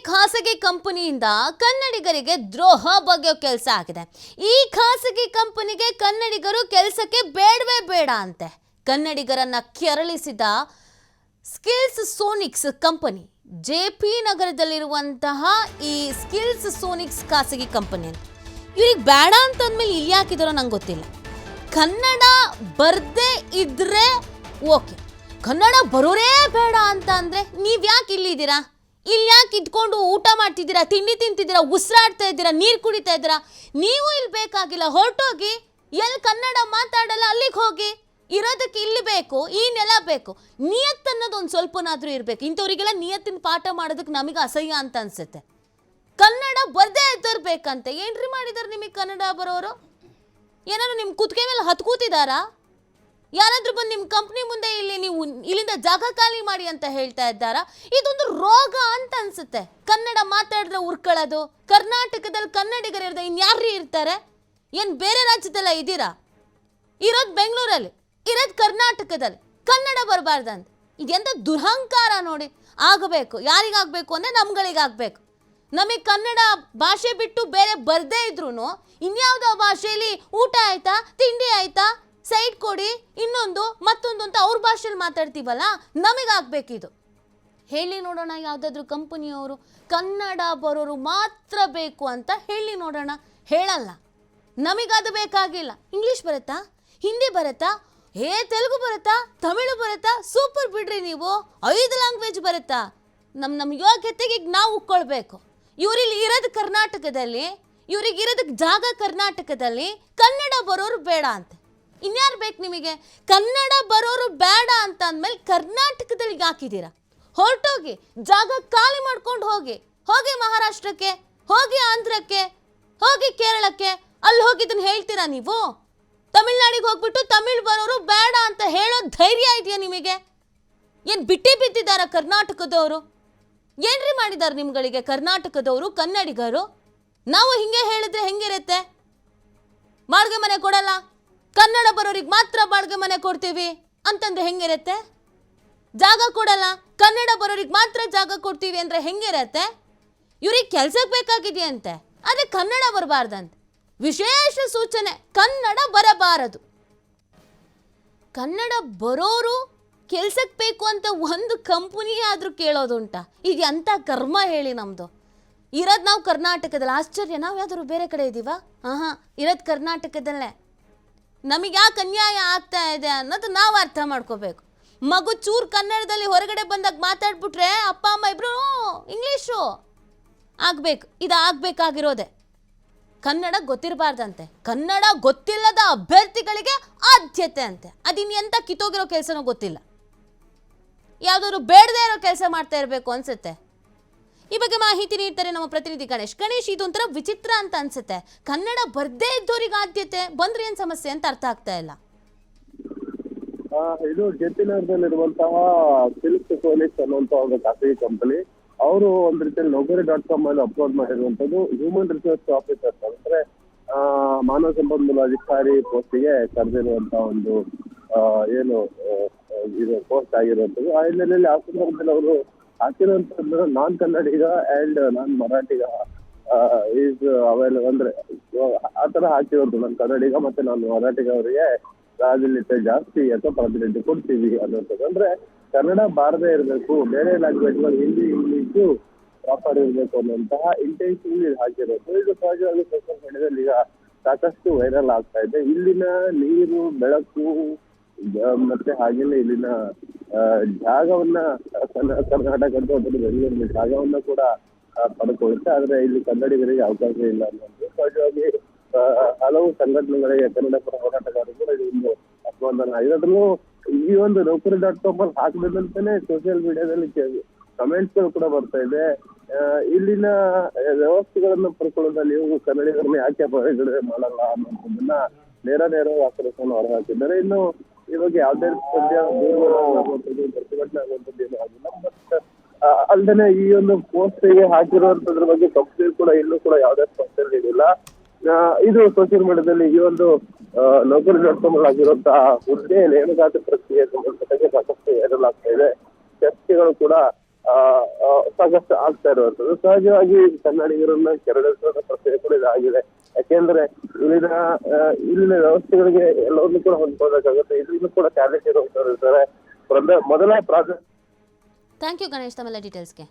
ಖಾಸಗಿ ಕಂಪನಿಯಿಂದ ಕನ್ನಡಿಗರಿಗೆ ದ್ರೋಹ ಬಗೆಯೋ ಕೆಲಸ ಆಗಿದೆ. ಈ ಖಾಸಗಿ ಕಂಪನಿಗೆ ಕನ್ನಡಿಗರು ಕೆಲಸಕ್ಕೆ ಬೇಡವೇ ಬೇಡ ಅಂತೆ. ಕನ್ನಡಿಗರನ್ನ ಕೆರಳಿಸಿದ ಸ್ಕಿಲ್ಸ್ ಸೋನಿಕ್ಸ್ ಕಂಪನಿ ಜೆಪಿ ನಗರದಲ್ಲಿರುವಂತಹ ಈ ಸ್ಕಿಲ್ಸ್ ಸೋನಿಕ್ಸ್ ಖಾಸಗಿ ಕಂಪನಿ ಅಂತ. ಇವ್ರಿಗೆ ಬೇಡ ಅಂತಂದ್ಮೇಲೆ ಇಲ್ಲಿ ಯಾಕಿದಾರೋ ನಂಗೆ ಗೊತ್ತಿಲ್ಲ. ಕನ್ನಡ ಬರ್ದೇ ಇದ್ರೆ ಓಕೆ, ಕನ್ನಡ ಬರೋರೇ ಬೇಡ ಅಂತ ಅಂದರೆ ನೀವು ಯಾಕೆ ಇಲ್ಲಿದ್ದೀರಾ? ಇಲ್ಲಿ ಯಾಕೆ ಇದ್ಕೊಂಡು ಊಟ ಮಾಡ್ತಿದ್ದೀರಾ, ತಿಂಡಿ ತಿಂತಿದ್ದೀರಾ, ಉಸಿರಾಡ್ತಾ ಇದ್ದೀರಾ, ನೀರು ಕುಡಿತಾ ಇದ್ದೀರಾ? ನೀವು ಇಲ್ಲಿ ಬೇಕಾಗಿಲ್ಲ, ಹೊರಟೋಗಿ. ಎಲ್ಲಿ ಕನ್ನಡ ಮಾತಾಡಲ್ಲ ಅಲ್ಲಿಗೆ ಹೋಗಿ. ಇರೋದಕ್ಕೆ ಇಲ್ಲಿ ಬೇಕು, ಈ ನೆಲ ಬೇಕು. ನಿಯತ್ ಅನ್ನೋದು ಒಂದು ಸ್ವಲ್ಪನಾದರೂ ಇರಬೇಕು. ಇಂಥವ್ರಿಗೆಲ್ಲ ನಿಯತ್ತಿನ ಪಾಠ ಮಾಡೋದಕ್ಕೆ ನಮಗೆ ಅಸಹ್ಯ ಅಂತ ಅನ್ಸುತ್ತೆ. ಕನ್ನಡ ಬರ್ದೇ ಇದ್ದಿರ್ಬೇಕಂತೆ. ಏನ್ರಿ ಮಾಡಿದಾರೆ ನಿಮಗೆ ಕನ್ನಡ ಬರೋರು? ಏನಾದ್ರು ನಿಮ್ಮ ಕುತ್ತಿಗೆ ಮೇಲೆ ಹತ್ತು ಕೂತಿದ್ದಾರಾ? ಯಾರಾದ್ರೂ ಬಂದು ನಿಮ್ಮ ಕಂಪ್ನಿ ಮುಂದೆ ಇಲ್ಲಿ ನೀವು ಇಲ್ಲಿಂದ ಜಾಗ ಖಾಲಿ ಮಾಡಿ ಅಂತ ಹೇಳ್ತಾ ಇದ್ದಾರಾ? ಇದೊಂದು ರೋಗ ಅಂತ ಅನ್ಸುತ್ತೆ. ಕನ್ನಡ ಮಾತಾಡಿದ್ರೆ ಉರ್ಕೊಳ್ಳೋದು. ಕರ್ನಾಟಕದಲ್ಲಿ ಕನ್ನಡಿಗರು ಇರೋದು ಇನ್ಯಾರು ಇರ್ತಾರೆ? ಏನು ಬೇರೆ ರಾಜ್ಯದಲ್ಲ ಇದ್ದೀರಾ? ಇರೋದು ಬೆಂಗಳೂರಲ್ಲಿ, ಇರೋದು ಕರ್ನಾಟಕದಲ್ಲಿ. ಕನ್ನಡ ಬರಬಾರ್ದಂತ ಇದೆಂತ ದುರಹಂಕಾರ ನೋಡಿ. ಆಗಬೇಕು, ಯಾರಿಗಾಗಬೇಕು ಅಂದರೆ ನಮ್ಗಳಿಗಾಗಬೇಕು. ನಮಗೆ ಕನ್ನಡ ಭಾಷೆ ಬಿಟ್ಟು ಬೇರೆ ಬರದೇ ಇದ್ರೂ ಇನ್ಯಾವುದೋ ಭಾಷೆಯಲ್ಲಿ ಊಟ ಆಯ್ತಾ, ತಿಂಡಿ ಆಯ್ತಾ, ಸೈಡ್ ಕೊಡಿ, ಇನ್ನೊಂದು ಮತ್ತೊಂದು ಅಂತ ಅವ್ರ ಭಾಷೆಯಲ್ಲಿ ಮಾತಾಡ್ತೀವಲ್ಲ, ನಮಗಾಗಬೇಕಿದು. ಹೇಳಿ ನೋಡೋಣ ಯಾವುದಾದ್ರೂ ಕಂಪನಿಯವರು ಕನ್ನಡ ಬರೋರು ಮಾತ್ರ ಬೇಕು ಅಂತ ಹೇಳಿ ನೋಡೋಣ. ಹೇಳಲ್ಲ. ನಮಗದು ಬೇಕಾಗಿಲ್ಲ. ಇಂಗ್ಲೀಷ್ ಬರುತ್ತಾ, ಹಿಂದಿ ಬರುತ್ತಾ, ತೆಲುಗು ಬರುತ್ತಾ, ತಮಿಳು ಬರುತ್ತಾ? ಸೂಪರ್ ಬಿಡ್ರಿ ನೀವು. 5 ಲ್ಯಾಂಗ್ವೇಜ್ ಬರುತ್ತಾ? ನಮ್ಮ ಯೋಗ್ಯತೆಗೆ ನಾವು ಉಕ್ಕೊಳ್ಬೇಕು. ಇವರಿಲ್ಲಿ ಇರೋದು ಕರ್ನಾಟಕದಲ್ಲಿ, ಇವ್ರಿಗೆ ಇರೋದಕ್ಕೆ ಜಾಗ ಕರ್ನಾಟಕದಲ್ಲಿ. ಕನ್ನಡ ಬರೋರು ಬೇಡ ಅಂತ ಇನ್ಯಾರು ಬೇಕು ನಿಮಗೆ? ಕನ್ನಡ ಬರೋರು ಬೇಡ ಅಂತ ಅಂದಮೇಲೆ ಕರ್ನಾಟಕದಲ್ಲಿ ಹಾಕಿದ್ದೀರಾ? ಹೊರಟೋಗಿ, ಜಾಗ ಖಾಲಿ ಮಾಡ್ಕೊಂಡು ಹೋಗಿ. ಹೋಗಿ ಮಹಾರಾಷ್ಟ್ರಕ್ಕೆ, ಹೋಗಿ ಆಂಧ್ರಕ್ಕೆ, ಹೋಗಿ ಕೇರಳಕ್ಕೆ. ಅಲ್ಲಿ ಹೋಗಿದ್ದನ್ನು ಹೇಳ್ತೀರಾ ನೀವು? ತಮಿಳ್ನಾಡಿಗೆ ಹೋಗ್ಬಿಟ್ಟು ತಮಿಳ್ ಬರೋರು ಬೇಡ ಅಂತ ಹೇಳೋ ಧೈರ್ಯ ಇದೆಯಾ ನಿಮಗೆ? ಏನು ಬಿಟ್ಟಿ ಬಿದ್ದಿದ್ದಾರ ಕರ್ನಾಟಕದವರು? ಏನ್ರಿ ಮಾಡಿದ್ದಾರೆ ನಿಮ್ಗಳಿಗೆ ಕರ್ನಾಟಕದವರು, ಕನ್ನಡಿಗರು? ನಾವು ಹಿಂಗೆ ಹೇಳಿದ್ರೆ ಹೆಂಗಿರುತ್ತೆ? ಬಾಡಿಗೆ ಮನೆ ಕೊಡಲ್ಲ, ಕನ್ನಡ ಬರೋರಿಗೆ ಮಾತ್ರ ಬಾಡಿಗೆ ಮನೆ ಕೊಡ್ತೀವಿ ಅಂತಂದ್ರೆ ಹೆಂಗಿರುತ್ತೆ? ಜಾಗ ಕೊಡಲ್ಲ, ಕನ್ನಡ ಬರೋರಿಗೆ ಮಾತ್ರ ಜಾಗ ಕೊಡ್ತೀವಿ ಅಂದರೆ ಹೆಂಗಿರುತ್ತೆ? ಇವ್ರಿಗೆ ಕೆಲ್ಸಕ್ಕೆ ಬೇಕಾಗಿದೆಯಂತೆ, ಆದರೆ ಕನ್ನಡ ಬರಬಾರ್ದಂತೆ. ವಿಶೇಷ ಸೂಚನೆ, ಕನ್ನಡ ಬರಬಾರದು. ಕನ್ನಡ ಬರೋರು ಕೆಲ್ಸಕ್ಕೆ ಬೇಕು ಅಂತ ಒಂದು ಕಂಪನಿ ಆದರೂ ಕೇಳೋದುಂಟಾ? ಇದು ಎಂಥ ಕರ್ಮ ಹೇಳಿ ನಮ್ಮದು. ಇರೋದು ನಾವು ಕರ್ನಾಟಕದಲ್ಲಿ. ಆಶ್ಚರ್ಯ, ನಾವು ಯಾವ್ದಾದ್ರು ಬೇರೆ ಕಡೆ ಇದ್ದೀವಾ? ಇರೋದು ಕರ್ನಾಟಕದಲ್ಲೇ. ನಮಗೆ ಯಾಕೆ ಅನ್ಯಾಯ ಆಗ್ತಾ ಇದೆ ಅನ್ನೋದು ನಾವು ಅರ್ಥ ಮಾಡ್ಕೋಬೇಕು. ಮಗು ಚೂರು ಕನ್ನಡದಲ್ಲಿ ಹೊರಗಡೆ ಬಂದಾಗ ಮಾತಾಡ್ಬಿಟ್ರೆ ಅಪ್ಪ ಅಮ್ಮ ಇಬ್ಬರು ಇಂಗ್ಲೀಷು ಆಗಬೇಕು. ಇದು ಆಗಬೇಕಾಗಿರೋದೆ. ಕನ್ನಡ ಗೊತ್ತಿರಬಾರ್ದಂತೆ. ಕನ್ನಡ ಗೊತ್ತಿಲ್ಲದ ಅಭ್ಯರ್ಥಿಗಳಿಗೆ ಆದ್ಯತೆ ಅಂತೆ. ಅದಿನ್ನು ಎಂಥ ಕಿತ್ತೋಗಿರೋ ಕೆಲಸನೋ ಗೊತ್ತಿಲ್ಲ. ಯಾವುದಾದ್ರು ಬೇಡದೇ ಇರೋ ಕೆಲಸ ಮಾಡ್ತಾ ಇರಬೇಕು ಅನ್ಸುತ್ತೆ. ಈ ಬಗ್ಗೆ ಮಾಹಿತಿ ನೀಡ್ತಾರೆ ನಮ್ಮ ಪ್ರತಿನಿಧಿ ಗಣೇಶ್. ಇದೊಂಥರ ವಿಚಿತ್ರ ಅಂತ ಅನ್ಸುತ್ತೆ. ಕನ್ನಡ ಬರ್ದೇ ಇದ್ದವರಿಗೆ ಆದ್ಯತೆ ಬಂದ್ರೆ ಏನ್ ಸಮಸ್ಯೆ ಅಂತ ಅರ್ಥ ಆಗ್ತಾ ಇಲ್ಲ. ಇದು ಜೆಪಿ ನಗರದಲ್ಲಿರುವಂತಹ ಸಿಲ್ಕ್ ಸೋನಿಕ್ಸ್ ಅನ್ನುವಂತ ಒಂದು ಖಾಸಗಿ ಕಂಪನಿ. ಅವರು ಒಂದ್ ರೀತಿಯಲ್ಲಿ ನೌಕರಿ.com ಅಲ್ಲಿ ಅಪ್ಲೋಡ್ ಮಾಡಿರುವಂತದ್ದು ಹ್ಯೂಮನ್ ರಿಸೋರ್ಸ್ ಆಫೀಸರ್ ಅಂದ್ರೆ ಮಾನವ ಸಂಪನ್ಮೂಲ ಅಧಿಕಾರಿ ಪೋಸ್ಟಿಗೆ ಕರೆದಿರುವಂತಹ ಒಂದು ಏನು ಇದು ಪೋಸ್ಟ್ ಆಗಿರುವಂತದ್ದು. ಆ ಹಿನ್ನೆಲೆಯಲ್ಲಿ ಆ ಸಂದರ್ಭದಲ್ಲಿ ಅವರು ಹಾಕಿರುವಂತದ್ದು ನಾನ್ ಕನ್ನಡಿಗ ಅಂಡ್ ನಾನ್ ಮರಾಠಿಗ ಈಸ್ ಅವೈಲೇಬಲ್ ಅಂದ್ರೆ ಆತರ ಹಾಕಿರೋದು. ನಾನು ಕನ್ನಡಿಗ ಮತ್ತೆ ನಾನು ಮರಾಠಿಗ ಅವರಿಗೆ ಪ್ರಾಬಲ್ಯತೆ ಜಾಸ್ತಿ ಅಥವಾ ಪ್ರಾಬಲ್ಯತೆ ಕೊಡ್ತೀವಿ ಅನ್ನೋಂಥದ್ದು. ಅಂದ್ರೆ ಕನ್ನಡ ಬಾರದೇ ಇರಬೇಕು, ಬೇರೆ ಲ್ಯಾಂಗ್ವೇಜ್ಗಳು ಹಿಂದಿ ಇಂಗ್ಲೀಷು ಪ್ರಾಪರ್ ಇರಬೇಕು ಅನ್ನುವಂತಹ ಇಂಟೆನ್ಷನ್ ಹಾಕಿರೋದು. ಇದು ಸಹಜವಾಗಿ ಸೋಷಿಯಲ್ ಮೀಡಿಯಾದಲ್ಲಿ ಈಗ ಸಾಕಷ್ಟು ವೈರಲ್ ಆಗ್ತಾ ಇದೆ. ಇಲ್ಲಿನ ನೀರು, ಬೆಳಕು ಮತ್ತೆ ಹಾಗೆಯೇ ಇಲ್ಲಿನ ಜಾಗವನ್ನ ಕರ್ನಾಟಕದ ಬೆಂಗಳೂರಿನ ಜಾಗವನ್ನ ಕೂಡ ಪಡ್ಕೊಳ್ಳುತ್ತೆ. ಆದ್ರೆ ಇಲ್ಲಿ ಕನ್ನಡಿಗರಿಗೆ ಅವಕಾಶ ಇಲ್ಲ ಅನ್ನೋದು ಸಹಜವಾಗಿ ಹಲವು ಸಂಘಟನೆಗಳಿಗೆ, ಕನ್ನಡ ಪರ ಹೋರಾಟಗಾರರು ಕೂಡ ಇದೊಂದು ಅಸಮಾಧಾನ ಆಗಿರೋದ್ರೂ ಈ ಒಂದು ನೌಕರಿ.com ಅಲ್ಲಿ ಹಾಕಬೇಕಂತಾನೆ ಸೋಷಿಯಲ್ ಮೀಡಿಯಾದಲ್ಲಿ ಕಮೆಂಟ್ಸ್ಗಳು ಕೂಡ ಬರ್ತಾ ಇದೆ. ಇಲ್ಲಿನ ವ್ಯವಸ್ಥೆಗಳನ್ನ ಪಡ್ಕೊಳ್ಳೋದ್ರಲ್ಲಿ ನೀವು ಕನ್ನಡಿಗರನ್ನ ಯಾಕೆ ಪರಿಗಣನೆ ಮಾಡಲ್ಲ ಅನ್ನೋದನ್ನ ನೇರ ಆಕ್ರೋಶವನ್ನು ಹೊರಹಾಕಿದ್ದಾರೆ. ಇನ್ನು ಈ ಬಗ್ಗೆ ಯಾವುದೇ ಸದ್ಯ ದೂರುಗಳು ಪ್ರತಿಭಟನೆ ಆಗುವಂಥದ್ದು ಏನೂ ಆಗಿಲ್ಲ. ಬಟ್ ಅಲ್ಲದೆ ಈ ಒಂದು ಪೋಸ್ಟಿಗೆ ಹಾಕಿರುವಂತದ್ರ ಬಗ್ಗೆ ಕಂಪ್ನಿ ಕೂಡ ಇನ್ನೂ ಕೂಡ ಯಾವುದೇ ಸ್ಪಷ್ಟನೆ ನೀಡಿಲ್ಲ. ಇದು ಸೋಷಿಯಲ್ ಮೀಡಿಯಾದಲ್ಲಿ ಈ ಒಂದು ನೌಕರಿ.com ಅಲ್ಲಿ ಆಗಿರುವಂತಹ ಹುದ್ದೆ ನೇಮಕಾತಿ ಪ್ರಕ್ರಿಯೆ ಸಂಬಂಧಪಟ್ಟಾಗ ಸಾಕಷ್ಟು ವೈರಲ್ ಆಗ್ತಾ ಇದೆ. ಚರ್ಚೆಗಳು ಕೂಡ ಸಾಕಷ್ಟು ಆಗ್ತಾ ಇರುವಂತದ್ದು. ಸಹಜವಾಗಿ ಕನ್ನಡಿಗರನ್ನ ಕೆರಳಿಸುವ ಪ್ರಕ್ರಿಯೆ ಕೂಡ ಇದಾಗಿದೆ. ಯಾಕೆಂದ್ರೆ ಇಲ್ಲಿನ ವ್ಯವಸ್ಥೆಗಳಿಗೆ ಎಲ್ಲವನ್ನೂ ಕೂಡ ಹೊಂದ್ಕೋಬೇಕಾಗುತ್ತೆ. ಇದನ್ನು ಕೂಡ ಕ್ಯಾಲೆಟ್ ಇರುವಂತವ್ರು ಇರ್ತಾರೆ. ಮೊದಲ ಪ್ರಾಜೆಕ್ಟ್. ಥ್ಯಾಂಕ್ ಯು ಗಣೇಶ್ ತಮ್ಮೆಲ್ಲ ಡೀಟೇಲ್ಸ್ಗೆ.